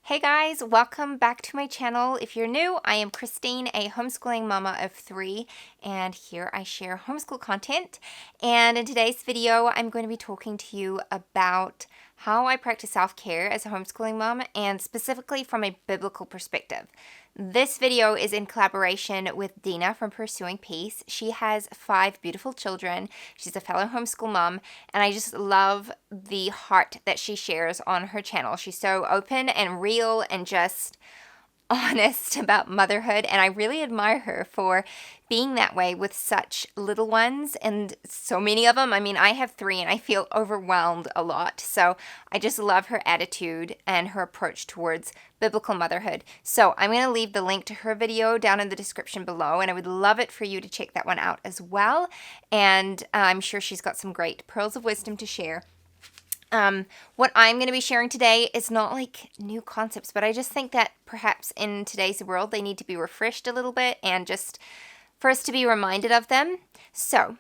Hey guys, welcome back to my channel. If you're new, I am Christine, a homeschooling mama of 3, and here I share homeschool content. And in today's video, I'm going to be talking to you about how I practice self-care as a homeschooling mom, and specifically from a biblical perspective. This video is in collaboration with Dina from Pursuing Peace. She has 5 beautiful children. She's a fellow homeschool mom, and I just love the heart that she shares on her channel. She's so open and real and just honest about motherhood, and I really admire her for being that way with such little ones and so many of them. I mean, I have 3 and I feel overwhelmed a lot. So I just love her attitude and her approach towards biblical motherhood. So I'm going to leave the link to her video down in the description below, and I would love it for you to check that one out as well. And I'm sure she's got some great pearls of wisdom to share. What I'm going to be sharing today is not like new concepts, but I just think that perhaps in today's world, they need to be refreshed a little bit and just for us to be reminded of them. So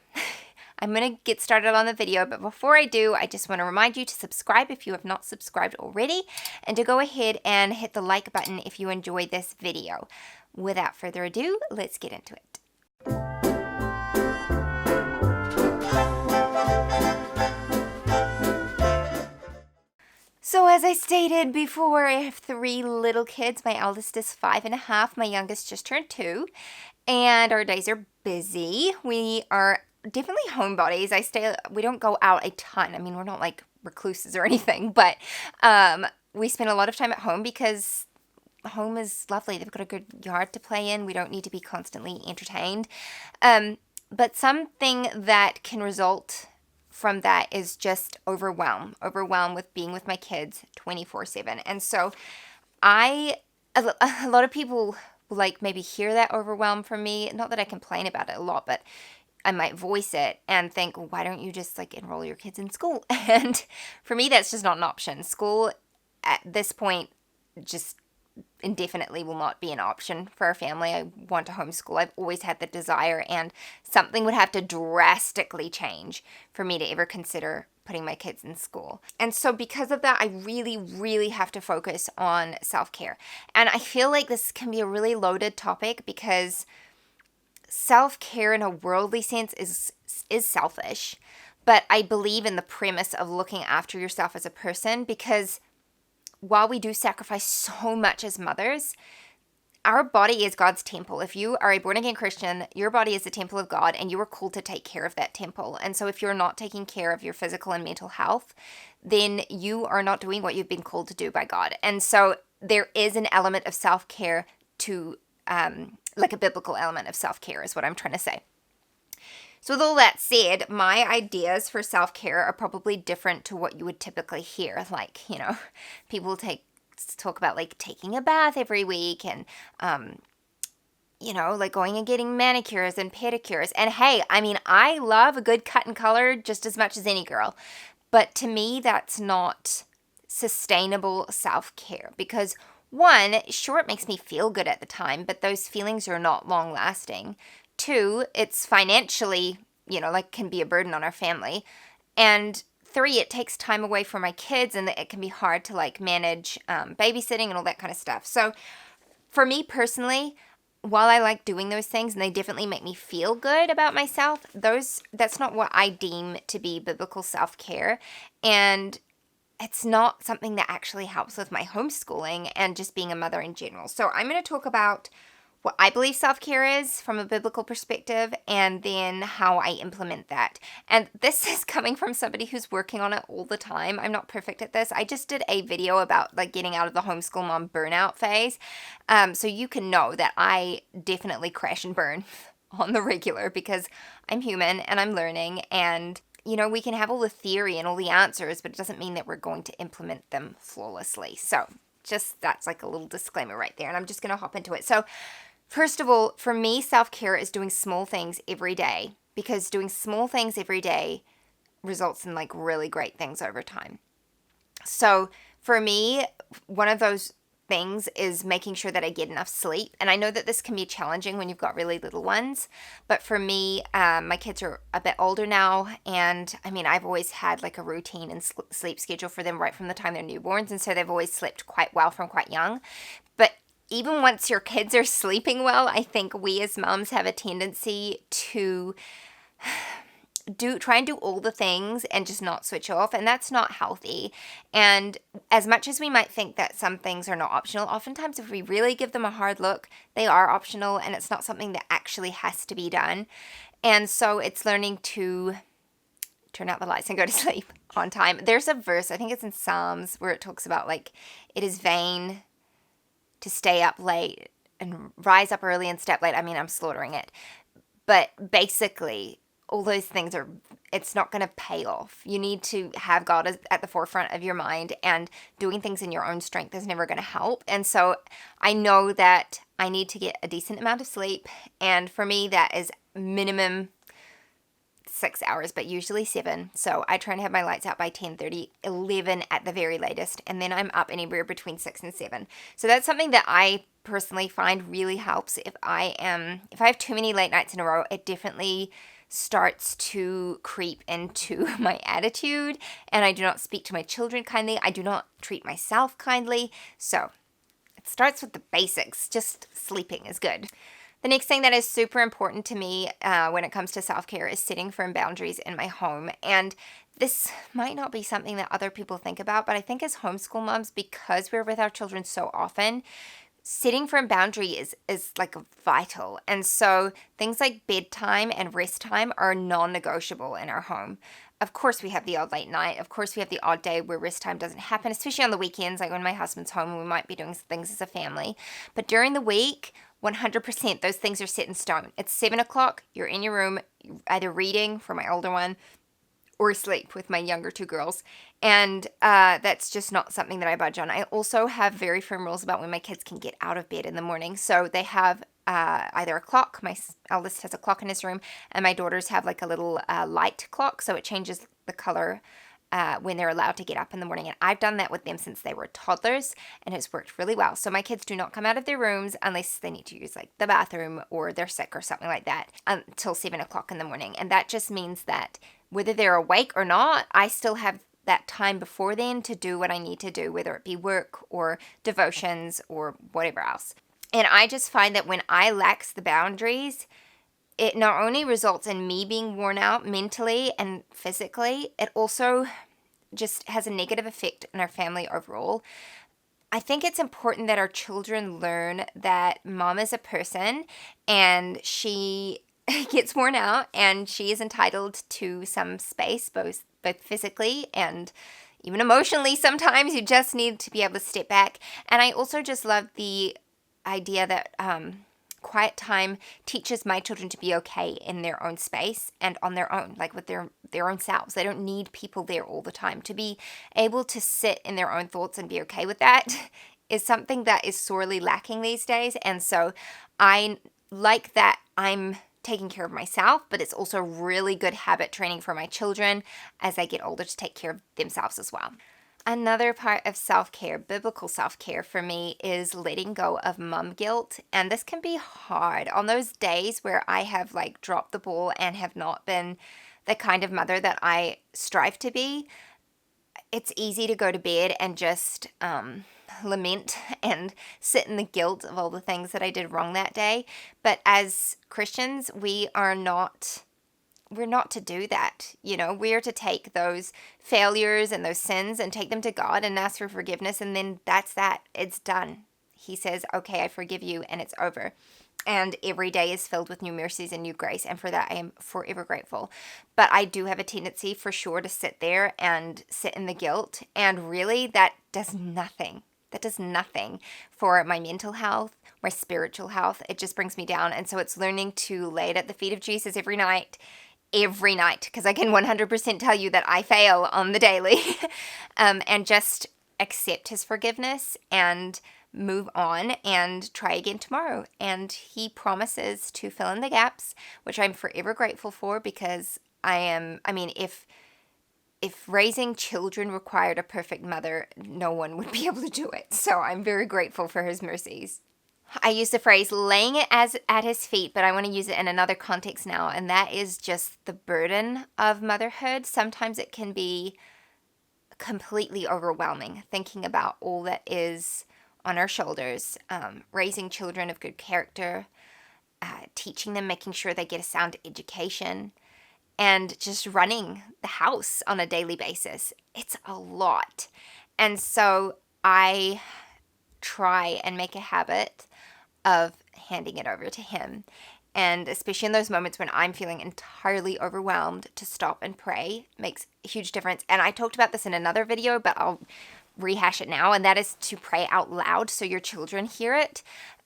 I'm going to get started on the video, but before I do, I just want to remind you to subscribe if you have not subscribed already, and to go ahead and hit the like button if you enjoyed this video. Without further ado, let's get into it. So as I stated before, I have 3 little kids. My eldest is 5.5. My youngest just turned 2. And our days are busy. We are definitely homebodies. We don't go out a ton. I mean, we're not like recluses or anything. But we spend a lot of time at home because home is lovely. They've got a good yard to play in. We don't need to be constantly entertained. But something that can result from that is just overwhelmed with being with my kids 24/7. And so a lot of people like maybe hear that overwhelm from me. Not that I complain about it a lot, but I might voice it and think, well, why don't you just like enroll your kids in school? And for me, that's just not an option. School at this point just indefinitely will not be an option for our family. I want to homeschool. I've always had the desire, and something would have to drastically change for me to ever consider putting my kids in school. And so because of that, I really, really have to focus on self-care. And I feel like this can be a really loaded topic because self-care in a worldly sense is selfish. But I believe in the premise of looking after yourself as a person, because while we do sacrifice so much as mothers, our body is God's temple. If you are a born-again Christian, your body is the temple of God, and you are called to take care of that temple. And so if you're not taking care of your physical and mental health, then you are not doing what you've been called to do by God. And so there is an element of self-care to, like a biblical element of self-care is what I'm trying to say. So with all that said, my ideas for self-care are probably different to what you would typically hear. Like, people talk about like taking a bath every week and, like going and getting manicures and pedicures. And hey, I mean, I love a good cut and color just as much as any girl. But to me, that's not sustainable self-care because, one, sure, it makes me feel good at the time, but those feelings are not long-lasting. 2, it's financially, can be a burden on our family. And 3, it takes time away from my kids, and it can be hard to like manage babysitting and all that kind of stuff. So for me personally, while I like doing those things and they definitely make me feel good about myself, that's not what I deem to be biblical self-care. And it's not something that actually helps with my homeschooling and just being a mother in general. So I'm going to talk about what I believe self-care is from a biblical perspective, and then how I implement that. And this is coming from somebody who's working on it all the time. I'm not perfect at this. I just did a video about like getting out of the homeschool mom burnout phase. So you can know that I definitely crash and burn on the regular because I'm human and I'm learning, and we can have all the theory and all the answers, but it doesn't mean that we're going to implement them flawlessly. So just that's like a little disclaimer right there, and I'm just going to hop into it. So first of all, for me, self-care is doing small things every day, because doing small things every day results in like really great things over time. So for me, one of those things is making sure that I get enough sleep. And I know that this can be challenging when you've got really little ones, but for me, my kids are a bit older now, and I mean, I've always had like a routine and sleep schedule for them right from the time they're newborns, and so they've always slept quite well from quite young. But even once your kids are sleeping well, I think we as moms have a tendency to try and do all the things and just not switch off, and that's not healthy. And as much as we might think that some things are not optional, oftentimes if we really give them a hard look, they are optional, and it's not something that actually has to be done. And so it's learning to turn out the lights and go to sleep on time. There's a verse, I think it's in Psalms, where it talks about like it is vain to stay up late and rise up early and step late. I mean, I'm slaughtering it, but basically all those things it's not going to pay off. You need to have God at the forefront of your mind, and doing things in your own strength is never going to help. And so I know that I need to get a decent amount of sleep. And for me, that is minimum 6 hours, but usually 7. So I try and have my lights out by 10:30, 11 at the very latest. And then I'm up anywhere between 6 and 7. So that's something that I personally find really helps. If I have too many late nights in a row, it definitely starts to creep into my attitude, and I do not speak to my children kindly. I do not treat myself kindly. So it starts with the basics. Just sleeping is good. The next thing that is super important to me when it comes to self-care is setting firm boundaries in my home. And this might not be something that other people think about, but I think as homeschool moms, because we're with our children so often, setting firm boundary is like vital. And so things like bedtime and rest time are non-negotiable in our home. Of course, we have the odd late night. Of course, we have the odd day where rest time doesn't happen, especially on the weekends, like when my husband's home and we might be doing things as a family. But during the week, 100% those things are set in stone. It's 7 o'clock, you're in your room, either reading for my older one or asleep with my younger 2 girls. And that's just not something that I budge on. I also have very firm rules about when my kids can get out of bed in the morning. So they have either a clock. My eldest has a clock in his room, and my daughters have like a little light clock. So it changes the color when they're allowed to get up in the morning. And I've done that with them since they were toddlers, and it's worked really well. So my kids do not come out of their rooms unless they need to use like the bathroom or they're sick or something like that until 7 o'clock in the morning. And that just means that whether they're awake or not, I still have that time before then to do what I need to do, whether it be work or devotions or whatever else. And I just find that when I lax the boundaries, it not only results in me being worn out mentally and physically, it also just has a negative effect on our family overall. I think it's important that our children learn that mom is a person and she gets worn out and she is entitled to some space, both physically and even emotionally. Sometimes you just need to be able to step back. And I also just love the idea that quiet time teaches my children to be okay in their own space and on their own, like with their own selves. They don't need people there all the time. To be able to sit in their own thoughts and be okay with that is something that is sorely lacking these days. And so I like that I'm taking care of myself, but it's also really good habit training for my children as they get older to take care of themselves as well. Another part of self-care, biblical self-care for me, is letting go of mom guilt. And this can be hard on those days where I have like dropped the ball and have not been the kind of mother that I strive to be. It's easy to go to bed and just lament and sit in the guilt of all the things that I did wrong that day. But as Christians, we're not to do that. You know, we're to take those failures and those sins and take them to God and ask for forgiveness. And then that's that. It's done. He says, okay, I forgive you, and it's over. And every day is filled with new mercies and new grace. And for that, I am forever grateful. But I do have a tendency for sure to sit there and sit in the guilt. And really, that does nothing. That does nothing for my mental health, my spiritual health. It just brings me down. And so it's learning to lay it at the feet of Jesus every night, because I can 100% tell you that I fail on the daily, and just accept his forgiveness and move on and try again tomorrow. And he promises to fill in the gaps, which I'm forever grateful for, because if if raising children required a perfect mother, no one would be able to do it. So I'm very grateful for his mercies. I use the phrase laying it as at his feet, but I want to use it in another context now, and that is just the burden of motherhood. Sometimes it can be completely overwhelming thinking about all that is on our shoulders. Raising children of good character, teaching them, making sure they get a sound education, and just running the house on a daily basis. It's a lot. And so I try and make a habit of handing it over to him. And especially in those moments when I'm feeling entirely overwhelmed, to stop and pray makes a huge difference. And I talked about this in another video, but I'll rehash it now. And that is to pray out loud so your children hear it,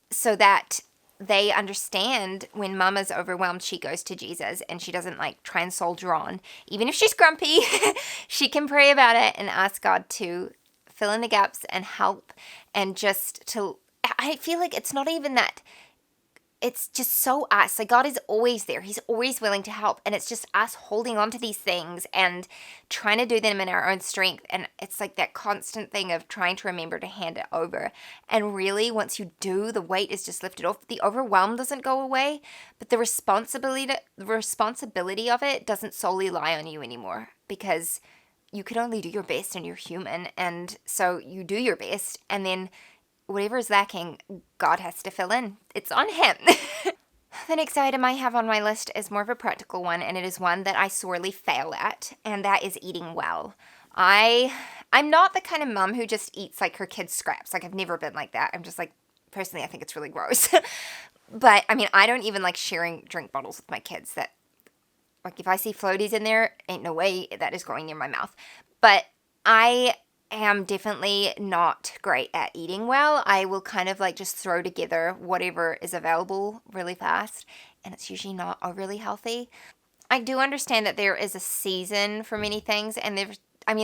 so that they understand when mama's overwhelmed, she goes to Jesus and she doesn't like try and soldier on. Even if she's grumpy, she can pray about it and ask God to fill in the gaps and help. And just to, I feel like it's not even that, it's just so us. Like God is always there. He's always willing to help. And it's just us holding on to these things and trying to do them in our own strength. And it's like that constant thing of trying to remember to hand it over. And really, once you do, the weight is just lifted off. The overwhelm doesn't go away, but the responsibility of it doesn't solely lie on you anymore, because you can only do your best and you're human. And so you do your best, and then whatever is lacking, God has to fill in. It's on him. The next item I have on my list is more of a practical one, and it is one that I sorely fail at, and that is eating well. I'm not the kind of mom who just eats like her kids' scraps. Like, I've never been like that. I'm just like, personally, I think it's really gross. But I mean, I don't even like sharing drink bottles with my kids. That, like, if I see floaties in there, ain't no way that is going near my mouth. But I am definitely not great at eating well. I will kind of like just throw together whatever is available really fast, and it's usually not overly healthy. I do understand that there is a season for many things, and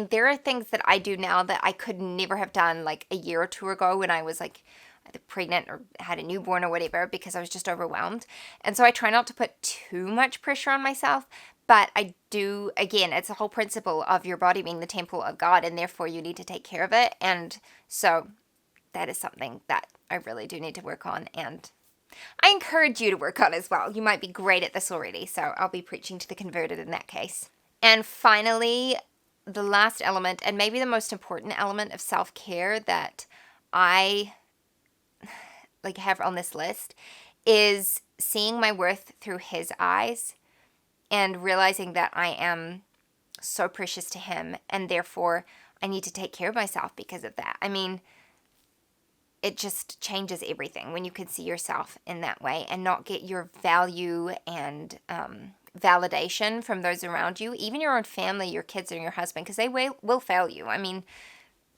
there are things that I do now that I could never have done like a year or two ago when I was like either pregnant or had a newborn or whatever, because I was just overwhelmed. And so I try not to put too much pressure on myself. But I do, again, it's a whole principle of your body being the temple of God, and therefore you need to take care of it. And so that is something that I really do need to work on, and I encourage you to work on as well. You might be great at this already, so I'll be preaching to the converted in that case. And finally, the last element, and maybe the most important element of self-care that I like have on this list, is seeing my worth through his eyes, and realizing that I am so precious to him, and therefore I need to take care of myself because of that. I mean, it just changes everything when you can see yourself in that way and not get your value and validation from those around you, even your own family, your kids, and your husband, because they will fail you. I mean,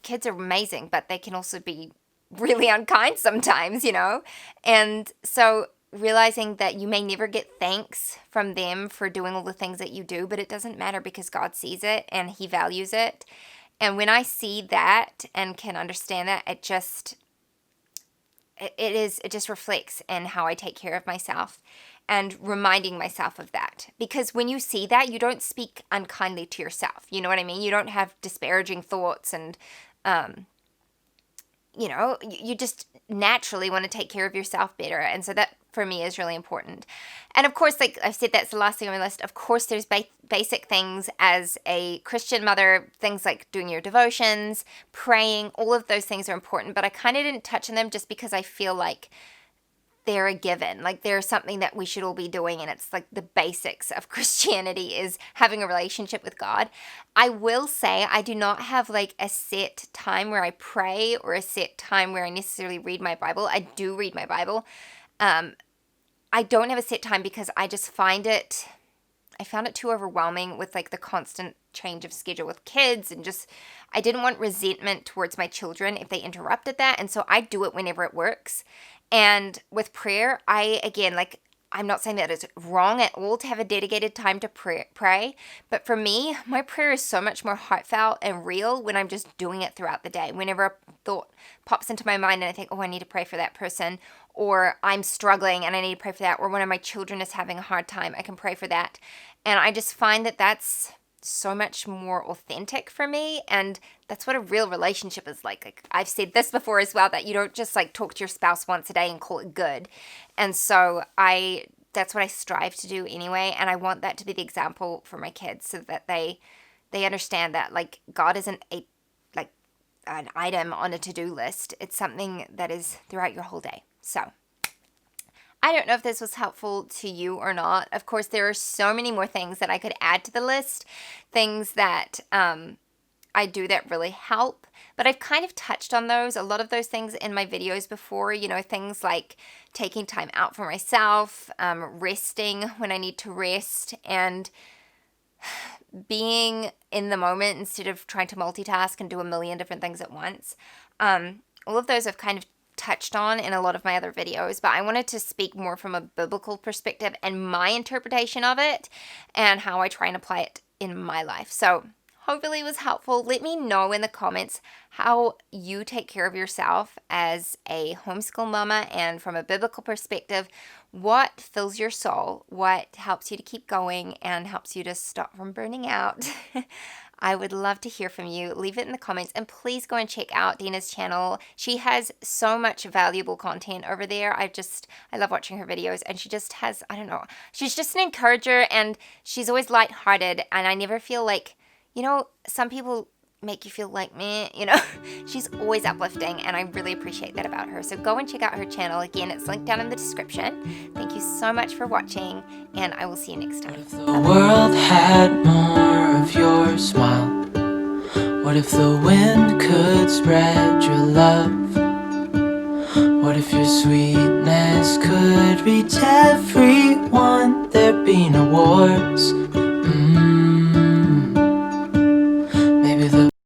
kids are amazing, but they can also be really unkind sometimes, And so realizing that you may never get thanks from them for doing all the things that you do, but it doesn't matter because God sees it and he values it. And when I see that and can understand that, it just reflects in how I take care of myself, and reminding myself of that. Because when you see that, you don't speak unkindly to yourself. You know what I mean? You don't have disparaging thoughts, and you just naturally want to take care of yourself better. And so that, for me, is really important. And of course, like I've said, that's the last thing on my list. Of course, there's basic things as a Christian mother, things like doing your devotions, praying, all of those things are important. But I kind of didn't touch on them just because I feel like they're a given. Like they're something that we should all be doing, and it's like the basics of Christianity is having a relationship with God. I will say I do not have like a set time where I pray or a set time where I necessarily read my Bible. I do read my Bible. I don't have a set time because I just found it too overwhelming with like the constant change of schedule with kids, and just I didn't want resentment towards my children if they interrupted that. And so I do it whenever it works. And with prayer, I'm not saying that it's wrong at all to have a dedicated time to pray, but for me, my prayer is so much more heartfelt and real when I'm just doing it throughout the day. Whenever a thought pops into my mind and I think, oh, I need to pray for that person, or I'm struggling and I need to pray for that, or one of my children is having a hard time, I can pray for that. And I just find that that's so much more authentic for me, and that's what a real relationship is like. Like, I've said this before as well, that you don't just like talk to your spouse once a day and call it good. And so that's what I strive to do anyway, and I want that to be the example for my kids, so that they understand that like God isn't an item on a to-do list. It's something that is throughout your whole day. So I don't know if this was helpful to you or not. Of course, there are so many more things that I could add to the list, things that I do that really help, but I've kind of touched on a lot of those things in my videos before, things like taking time out for myself, resting when I need to rest, and being in the moment instead of trying to multitask and do a million different things at once. All of those I've kind of touched on in a lot of my other videos, but I wanted to speak more from a biblical perspective and my interpretation of it and how I try and apply it in my life. So hopefully it was helpful. Let me know in the comments how you take care of yourself as a homeschool mama, and from a biblical perspective, what fills your soul, what helps you to keep going and helps you to stop from burning out. I would love to hear from you. Leave it in the comments, and please go and check out Dina's channel. She has so much valuable content over there. I love watching her videos, and she just has, I don't know, she's just an encourager, and she's always lighthearted, and I never feel like, some people make you feel like me, she's always uplifting, and I really appreciate that about her. So go and check out her channel. Again, it's linked down in the description. Thank you so much for watching, and I will see you next time. What if the world had more of your smile? What if the wind could spread your love? What if your sweetness could reach everyone? There'd be no wars,